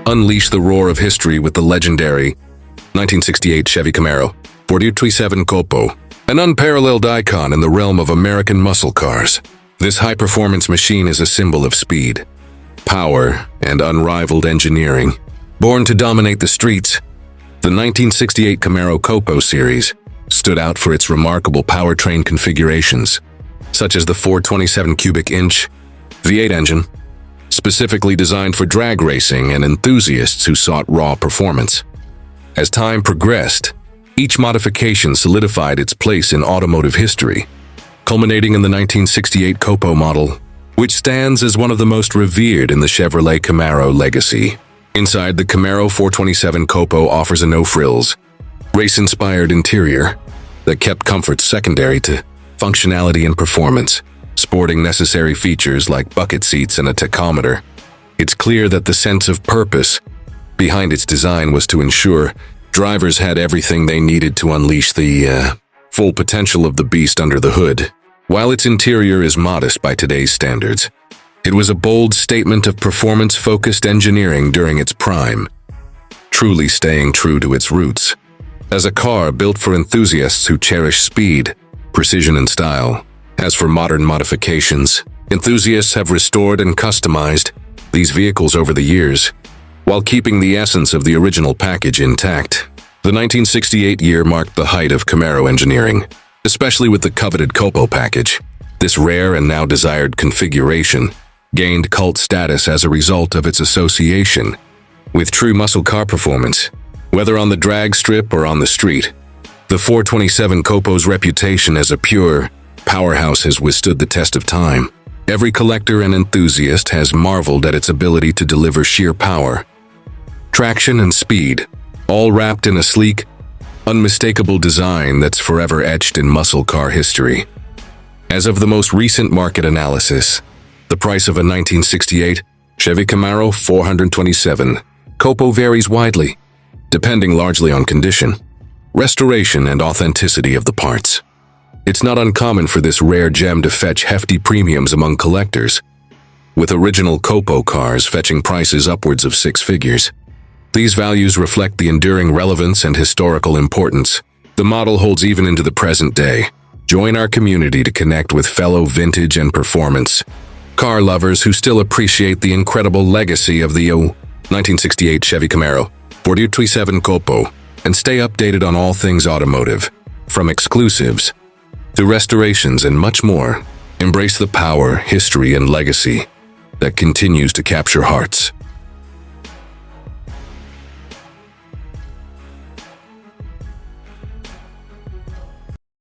Unleash the roar of history with the legendary 1968 Chevy Camaro, 427 COPO, an unparalleled icon in the realm of American muscle cars. This high-performance machine is a symbol of speed, power, and unrivaled engineering. Born to dominate the streets, the 1968 Camaro COPO series stood out for its remarkable powertrain configurations, such as the 427 cubic inch V8 engine, specifically designed for drag racing and enthusiasts who sought raw performance. As time progressed, each modification solidified its place in automotive history, culminating in the 1968 COPO model, which stands as one of the most revered in the Chevrolet Camaro legacy. Inside, the Camaro 427 COPO offers a no-frills, race-inspired interior that kept comfort secondary to functionality and performance, sporting necessary features like bucket seats and a tachometer. It's clear that the sense of purpose behind its design was to ensure drivers had everything they needed to unleash the full potential of the beast under the hood. While its interior is modest by today's standards, it was a bold statement of performance-focused engineering during its prime, truly staying true to its roots. As a car built for enthusiasts who cherish speed, precision, and style. As for modern modifications, enthusiasts have restored and customized these vehicles over the years, while keeping the essence of the original package intact. The 1968 year marked the height of Camaro engineering, especially with the coveted COPO package. This rare and now desired configuration gained cult status as a result of its association with true muscle car performance. Whether on the drag strip or on the street, the 427 COPO's reputation as a pure powerhouse has withstood the test of time. Every collector and enthusiast has marveled at its ability to deliver sheer power, traction, and speed, all wrapped in a sleek, unmistakable design that's forever etched in muscle car history. As of the most recent market analysis, the price of a 1968 Chevy Camaro 427 COPO varies widely, depending largely on condition, restoration, and authenticity of the parts. It's not uncommon for this rare gem to fetch hefty premiums among collectors, with original COPO cars fetching prices upwards of six figures. These values reflect the enduring relevance and historical importance the model holds even into the present day. Join our community to connect with fellow vintage and performance car lovers who still appreciate the incredible legacy of the 1968 Chevy Camaro 427 COPO, and stay updated on all things automotive, from exclusives to restorations and much more. Embrace the power, history, and legacy that continues to capture hearts.